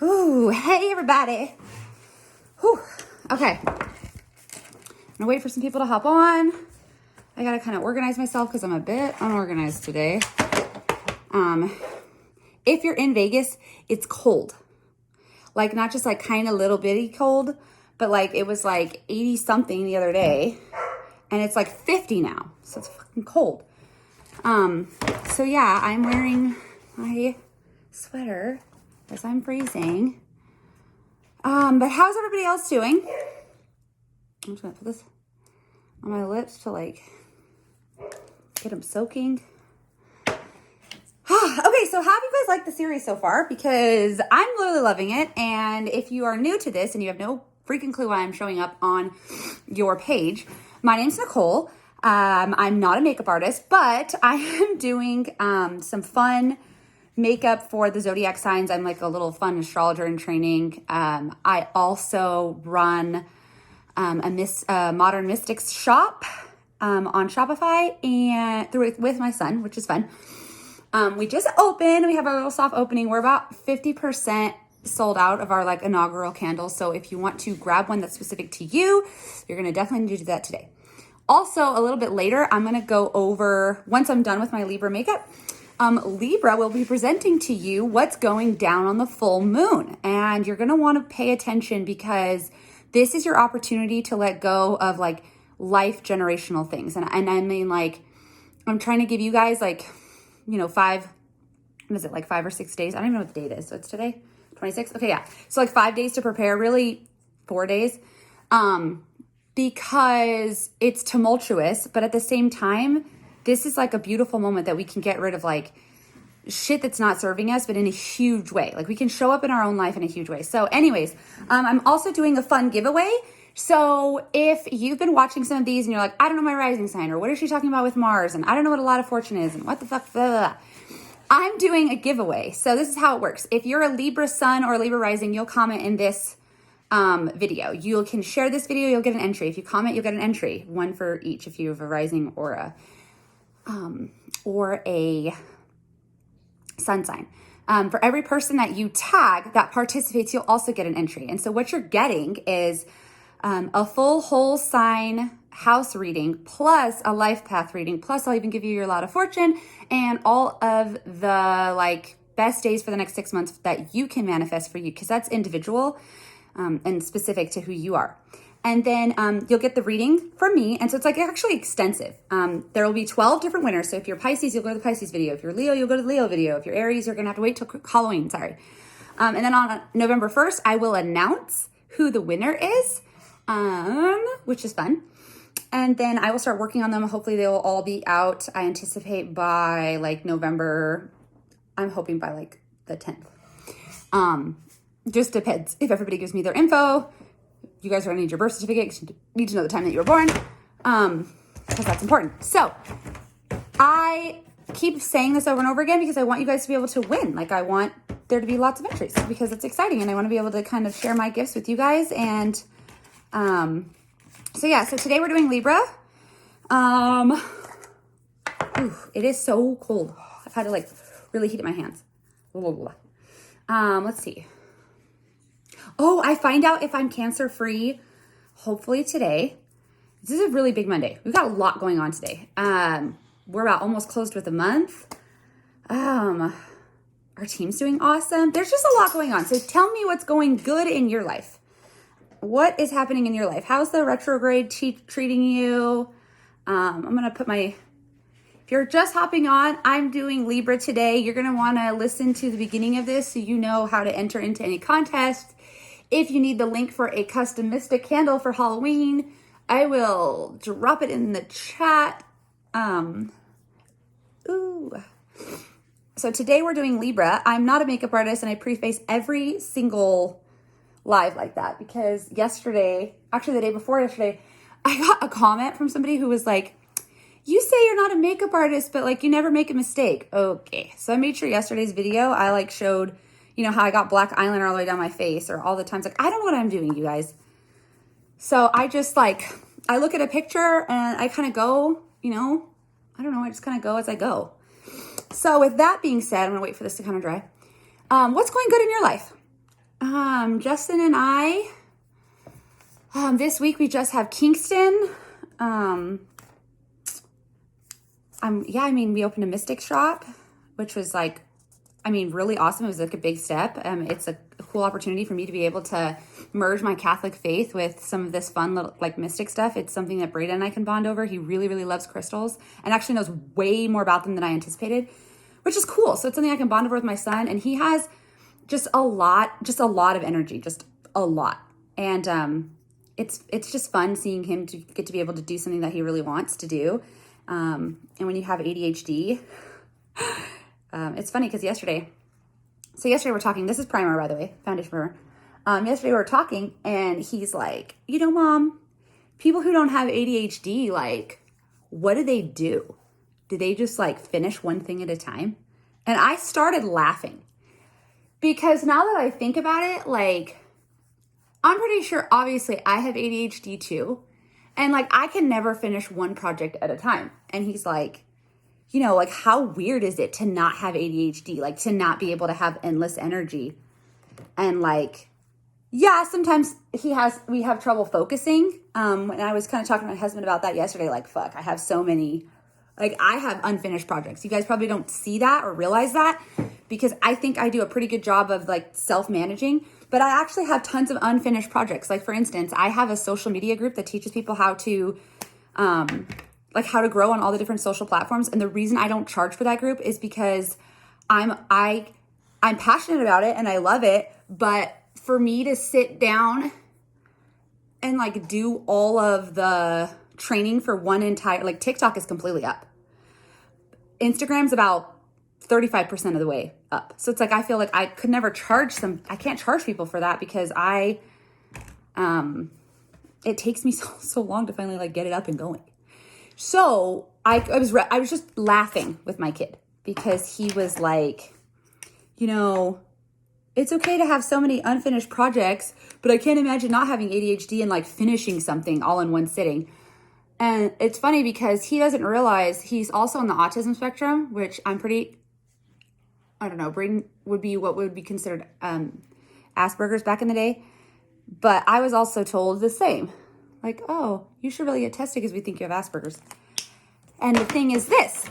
Ooh, hey everybody. Whew. Okay. I'm gonna wait for some people to hop on. I gotta kind of organize myself because I'm a bit unorganized today. If you're in Vegas, it's cold. Like not just like kind of little bitty cold, but like it was like 80 something the other day and it's like 50 now. So it's fucking cold. So yeah, I'm wearing my sweater as I'm freezing. But how's everybody else doing? I'm just gonna put this on my lips to like get them soaking. Okay, so how have you guys liked the series so far? Because I'm literally loving it. And if you are new to this and you have no freaking clue why I'm showing up on your page, my name's Nicole. I'm not a makeup artist, but I am doing some fun makeup for the zodiac signs. I'm like a little fun astrologer in training. I also run a Modern Mystics shop on Shopify and with my son, which is fun. We just opened. We have our little soft opening. We're about 50% sold out of our like inaugural candles. So if you want to grab one that's specific to you, you're going to definitely need to do that today. Also, a little bit later, I'm going to go over, once I'm done with my Libra makeup, Libra will be presenting to you what's going down on the full moon. And you're going to want to pay attention because this is your opportunity to let go of like life generational things. And I mean, like, I'm trying to give you guys like, you know, 5 or 6 days? I don't even know what the date is. So it's today, 26. Okay, yeah. So like 5 days to prepare, really 4 days. Because it's tumultuous, but at the same time, this is like a beautiful moment that we can get rid of like shit that's not serving us, but in a huge way. Like we can show up in our own life in a huge way. So anyways, I'm also doing a fun giveaway. So if you've been watching some of these and you're like, I don't know my rising sign, or what is she talking about with Mars? And I don't know what a lot of fortune is and what the fuck, blah, blah, blah. I'm doing a giveaway. So this is how it works. If you're a Libra sun or a Libra rising, you'll comment in this video. You can share this video, you'll get an entry. If you comment, you'll get an entry, one for each if you have a rising or a sun sign. For every person that you tag that participates, you'll also get an entry. And so what you're getting is a full whole sign house reading plus a life path reading, plus I'll even give you your lot of fortune and all of the like best days for the next 6 months that you can manifest for you, because that's individual and specific to who you are. And then you'll get the reading from me. And so it's like actually extensive. There will be 12 different winners. So if you're Pisces, you'll go to the Pisces video. If you're Leo, you'll go to the Leo video. If you're Aries, you're going to have to wait till Halloween. Sorry. And then on November 1st, I will announce who the winner is, which is fun. And then I will start working on them. Hopefully they will all be out. I anticipate by like November. I'm hoping by like the 10th. Just depends if everybody gives me their info. You guys are gonna need your birth certificate because you need to know the time that you were born, because that's important. So I keep saying this over and over again because I want you guys to be able to win. Like I want there to be lots of entries because it's exciting and I want to be able to kind of share my gifts with you guys. And so yeah, so today we're doing Libra. It is so cold. I've had to like really heat up my hands. Let's see. Oh, I find out if I'm cancer free, hopefully today. This is a really big Monday. We've got a lot going on today. We're about almost closed with a month. Our team's doing awesome. There's just a lot going on. So tell me what's going good in your life. What is happening in your life? How's the retrograde treating you? I'm going to put if you're just hopping on, I'm doing Libra today. You're going to want to listen to the beginning of this so you know how to enter into any contest. If you need the link for a custom Mystic candle for Halloween, I will drop it in the chat. So today we're doing Libra. I'm not a makeup artist and I preface every single live like that because yesterday, actually the day before yesterday, I got a comment from somebody who was like, you say you're not a makeup artist, but like you never make a mistake. Okay. So I made sure yesterday's video, I like showed, you know, how I got black eyeliner all the way down my face or all the times. Like, I don't know what I'm doing, you guys. So I just like, I look at a picture and I kind of go, you know, I don't know. I just kind of go as I go. So with that being said, I'm going to wait for this to kind of dry. What's going good in your life? Justin and I, this week we just have Kingston. We opened a Mystic shop, which was like, really awesome. It was like a big step. It's a cool opportunity for me to be able to merge my Catholic faith with some of this fun little like mystic stuff. It's something that Brayden and I can bond over. He really, really loves crystals and actually knows way more about them than I anticipated, which is cool. So it's something I can bond over with my son, and he has just a lot of energy, just a lot. And it's just fun seeing him to get to be able to do something that he really wants to do. And when you have ADHD, it's funny because yesterday we're talking, this is primer, by the way, foundation primer. Yesterday we were talking and he's like, Mom, people who don't have ADHD, like, what do they do? Do they just like finish one thing at a time? And I started laughing because now that I think about it, like, I'm pretty sure obviously I have ADHD too. And like, I can never finish one project at a time. And he's like, like, how weird is it to not have ADHD? Like, to not be able to have endless energy. And like, yeah, sometimes we have trouble focusing. And I was kind of talking to my husband about that yesterday. Like, fuck, I have so many, like, I have unfinished projects. You guys probably don't see that or realize that because I think I do a pretty good job of like self-managing, but I actually have tons of unfinished projects. Like, for instance, I have a social media group that teaches people how to grow on all the different social platforms. And the reason I don't charge for that group is because I'm passionate about it and I love it. But for me to sit down and like do all of the training for one entire, like, TikTok is completely up. Instagram's about 35% of the way up. So it's like, I feel like I could never I can't charge people for that because it takes me so long to finally like get it up and going. So I was just laughing with my kid because he was like, it's okay to have so many unfinished projects, but I can't imagine not having ADHD and like finishing something all in one sitting. And it's funny because he doesn't realize he's also on the autism spectrum, which Brayden would be what would be considered Asperger's back in the day. But I was also told the same. Like, oh, you should really get tested because we think you have Asperger's. And the thing is this,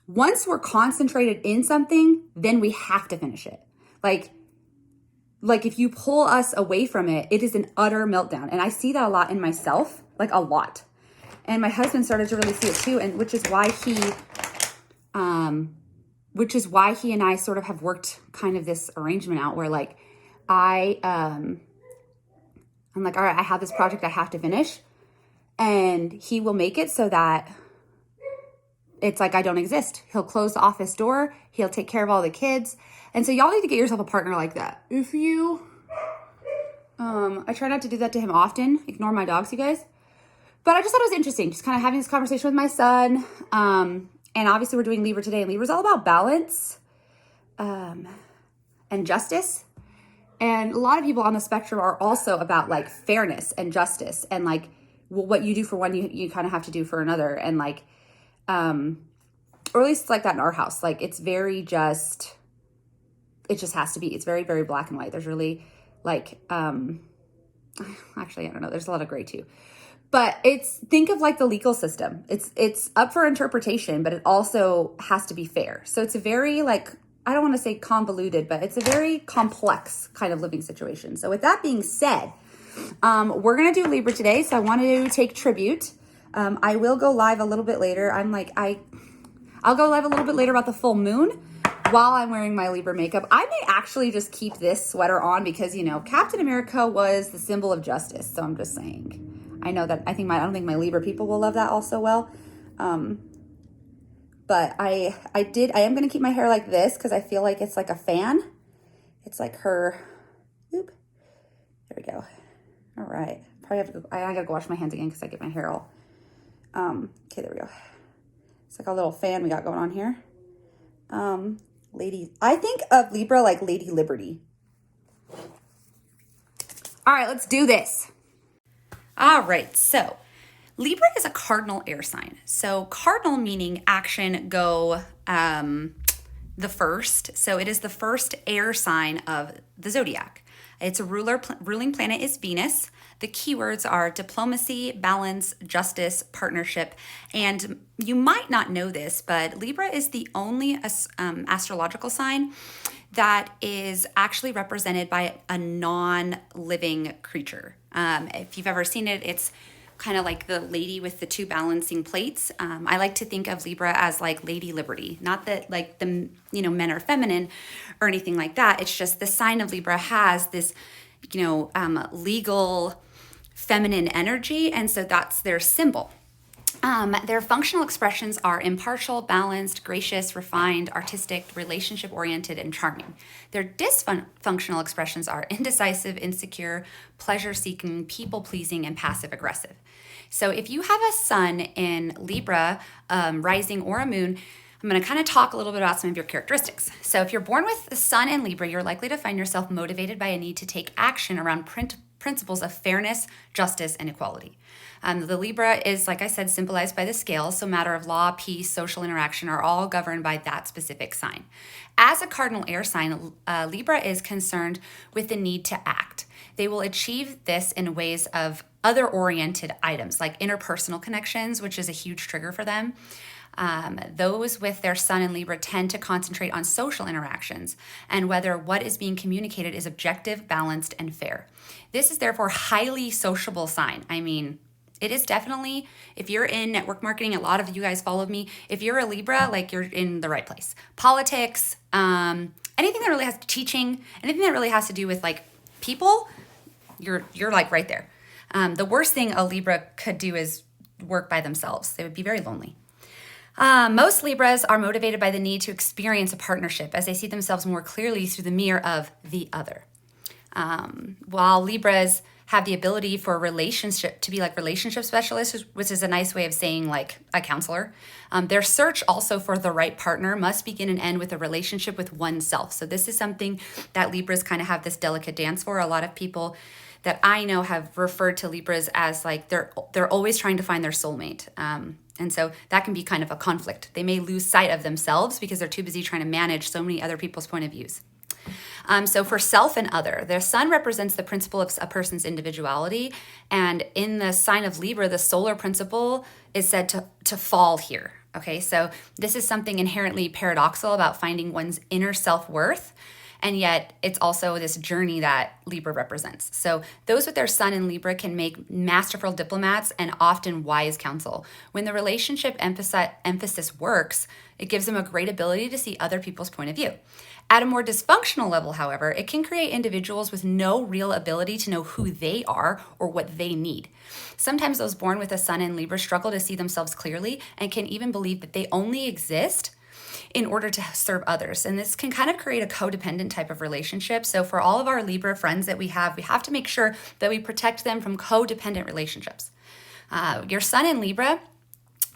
once we're concentrated in something, then we have to finish it. Like if you pull us away from it, it is an utter meltdown. And I see that a lot in myself, like a lot. And my husband started to really see it too. And which is why he and I sort of have worked kind of this arrangement out where like, I'm like, all right, I have this project I have to finish, and he will make it so that it's like I don't exist. He'll close the office door. He'll take care of all the kids. And so y'all need to get yourself a partner like that. If you, I try not to do that to him often. Ignore my dogs, you guys. But I just thought it was interesting, just kind of having this conversation with my son. And obviously we're doing Libra today, and Libra's all about balance, and justice. And a lot of people on the spectrum are also about like fairness and justice and like, well, what you do for one, you kind of have to do for another. And like, or at least it's like that in our house. Like it's very just, it just has to be. It's very, very black and white. There's really like, actually, I don't know. There's a lot of gray too. But think of like the legal system. It's up for interpretation, but it also has to be fair. So it's a very like, I don't want to say convoluted, but it's a very complex kind of living situation. So with that being said, we're going to do Libra today. So I wanted to take tribute. I will go live a little bit later. I'll go live a little bit later about the full moon while I'm wearing my Libra makeup. I may actually just keep this sweater on because, Captain America was the symbol of justice. So I'm just saying. I know that I don't think my Libra people will love that also well. But I am going to keep my hair like this because I feel like it's like a fan. It's like her, oop, there we go. All right. Probably have to go, I got to go wash my hands again because I get my hair all, okay, there we go. It's like a little fan we got going on here. I think of Libra like Lady Liberty. All right, let's do this. All right, so Libra is a cardinal air sign. So cardinal meaning action, go, the first. So it is the first air sign of the zodiac. Its ruling planet is Venus. The keywords are diplomacy, balance, justice, partnership, and you might not know this, but Libra is the only astrological sign that is actually represented by a non-living creature. If you've ever seen it, it's kind of like the lady with the two balancing plates. I like to think of Libra as like Lady Liberty. Not that like the men are feminine or anything like that. It's just the sign of Libra has this legal feminine energy, and so that's their symbol. Their functional expressions are impartial, balanced, gracious, refined, artistic, relationship-oriented, and charming. Their dysfunctional expressions are indecisive, insecure, pleasure-seeking, people-pleasing, and passive-aggressive. So if you have a sun in Libra, rising, or a moon, I'm going to kind of talk a little bit about some of your characteristics. So if you're born with the sun in Libra, you're likely to find yourself motivated by a need to take action around principles of fairness, justice, and equality. The Libra is, like I said, symbolized by the scales, so matter of law, peace, social interaction are all governed by that specific sign. As a cardinal air sign, Libra is concerned with the need to act. They will achieve this in ways of other-oriented items, like interpersonal connections, which is a huge trigger for them. Those with their sun in Libra tend to concentrate on social interactions and whether what is being communicated is objective, balanced, and fair. This is therefore a highly sociable sign. I mean, it is definitely, if you're in network marketing, a lot of you guys follow me. If you're a Libra, like you're in the right place. Politics, anything that really has teaching, anything that really has to do with like people, you're like right there. The worst thing a Libra could do is work by themselves. They would be very lonely. Most Libras are motivated by the need to experience a partnership as they see themselves more clearly through the mirror of the other. While Libras have the ability for a relationship to be like relationship specialists, which is a nice way of saying like a counselor, their search also for the right partner must begin and end with a relationship with oneself. So this is something that Libras kind of have this delicate dance for. A lot of people that I know have referred to Libras as like they're always trying to find their soulmate. And so that can be kind of a conflict. They may lose sight of themselves because they're too busy trying to manage so many other people's point of views. So for self and other, the sun represents the principle of a person's individuality. And in the sign of Libra, the solar principle is said to fall here. Okay, so this is something inherently paradoxical about finding one's inner self-worth. And yet it's also this journey that Libra represents. So those with their sun in Libra can make masterful diplomats and often wise counsel. When the relationship emphasis works, it gives them a great ability to see other people's point of view. At a more dysfunctional level, however, it can create individuals with no real ability to know who they are or what they need. Sometimes those born with a sun in Libra struggle to see themselves clearly and can even believe that they only exist in order to serve others. And this can kind of create a codependent type of relationship. So for all of our Libra friends that we have to make sure that we protect them from codependent relationships. Your sun in Libra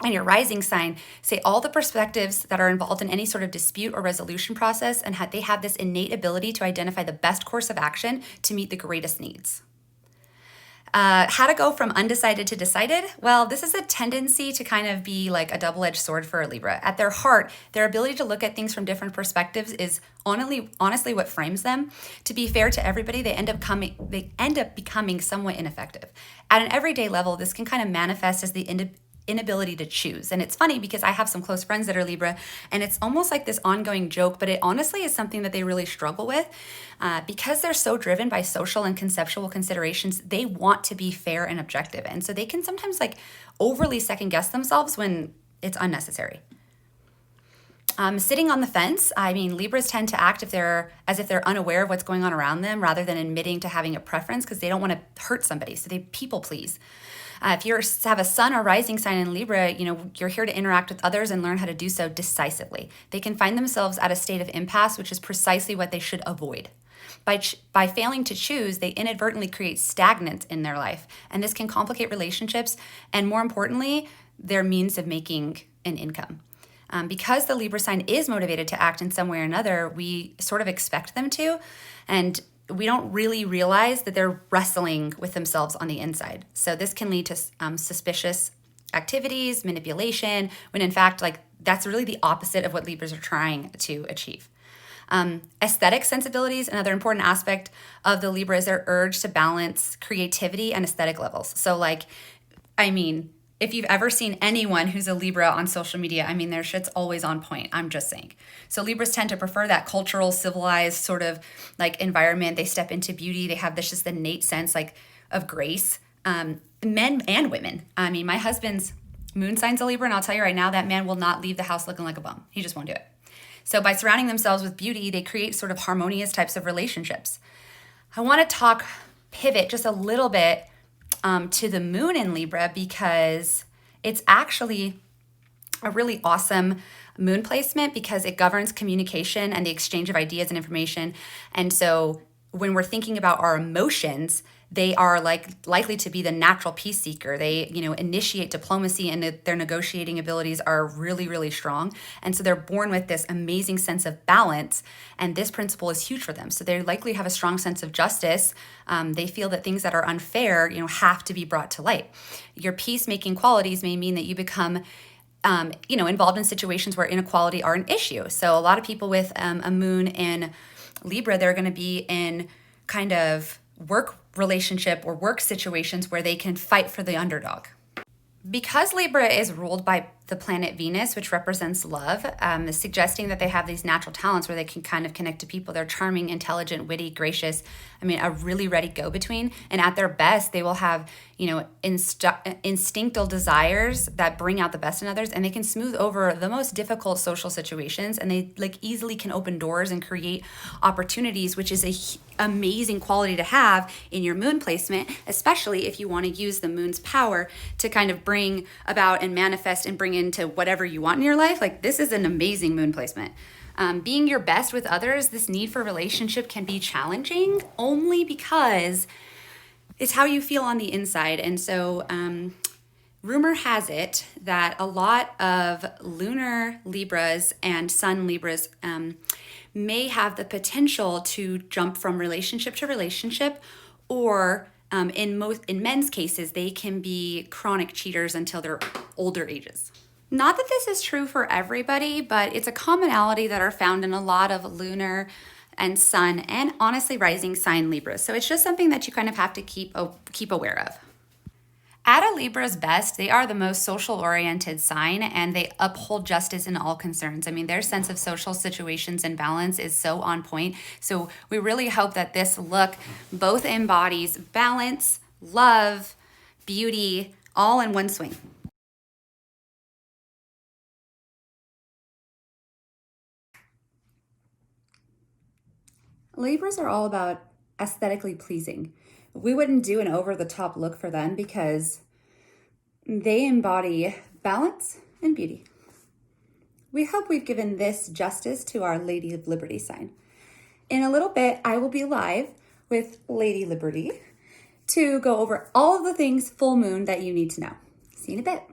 and your rising sign say all the perspectives that are involved in any sort of dispute or resolution process, and they have this innate ability to identify the best course of action to meet the greatest needs. How to go from undecided to decided? Well, this is a tendency to kind of be like a double-edged sword for a Libra. At their heart, their ability to look at things from different perspectives is honestly what frames them. To be fair to everybody, they end up becoming somewhat ineffective. At an everyday level, this can kind of manifest as the inability to choose. And it's funny because I have some close friends that are Libra, and it's almost like this ongoing joke, but it honestly is something that they really struggle with. Because they're so driven by social and conceptual considerations, they want to be fair and objective. And so they can sometimes like overly second guess themselves when it's unnecessary. Sitting on the fence, I mean, Libras tend to act as if they're unaware of what's going on around them rather than admitting to having a preference because they don't want to hurt somebody. So they people please. If you have a sun or rising sign in Libra, you're here to interact with others and learn how to do so decisively. They can find themselves at a state of impasse, which is precisely what they should avoid. By failing to choose, they inadvertently create stagnance in their life, and this can complicate relationships and, more importantly, their means of making an income. Because the Libra sign is motivated to act in some way or another, we sort of expect them to, and we don't really realize that they're wrestling with themselves on the inside. So this can lead to suspicious activities, manipulation, when in fact, like that's really the opposite of what Libras are trying to achieve. Aesthetic sensibilities, another important aspect of the Libra is their urge to balance creativity and aesthetic levels. So like, I mean, if you've ever seen anyone who's a Libra on social media, I mean, their shit's always on point. I'm just saying. So Libras tend to prefer that cultural, civilized sort of like environment. They step into beauty. They have this just innate sense like of grace, men and women. I mean, my husband's moon sign's a Libra, and I'll tell you right now, that man will not leave the house looking like a bum. He just won't do it. So by surrounding themselves with beauty, they create sort of harmonious types of relationships. I want to pivot just a little bit to the moon in Libra, because it's actually a really awesome moon placement because it governs communication and the exchange of ideas and information. And so when we're thinking about our emotions, they are likely to be the natural peace seeker. They, initiate diplomacy, and their negotiating abilities are really, really strong. And so they're born with this amazing sense of balance. And this principle is huge for them. So they likely have a strong sense of justice. They feel that things that are unfair, have to be brought to light. Your peacemaking qualities may mean that you become involved in situations where inequality are an issue. So a lot of people with a moon in Libra, they're going to be in kind of work relationship or work situations where they can fight for the underdog. Because Libra is ruled by the planet Venus, which represents love, is suggesting that they have these natural talents where they can kind of connect to people. They're charming, intelligent, witty, gracious. I mean, a really ready go-between. And at their best, they will have, instinctual desires that bring out the best in others, and they can smooth over the most difficult social situations, and they easily can open doors and create opportunities, which is a amazing quality to have in your moon placement, especially if you want to use the moon's power to kind of bring about and manifest and bring into whatever you want in your life. This is an amazing moon placement. Being your best with others, this need for relationship can be challenging only because it's how you feel on the inside. And so rumor has it that a lot of lunar Libras and sun Libras may have the potential to jump from relationship to relationship, or in men's cases, they can be chronic cheaters until their older ages. Not that this is true for everybody, but it's a commonality that are found in a lot of lunar and sun and honestly rising sign Libras. So it's just something that you kind of have to keep aware of. At a Libra's best, they are the most social-oriented sign, and they uphold justice in all concerns. I mean, their sense of social situations and balance is so on point. So we really hope that this look both embodies balance, love, beauty, all in one swing. Libras are all about aesthetically pleasing. We wouldn't do an over-the-top look for them because they embody balance and beauty. We hope we've given this justice to our Lady of Liberty sign. In a little bit, I will be live with Lady Liberty to go over all of the things full moon that you need to know. See you in a bit.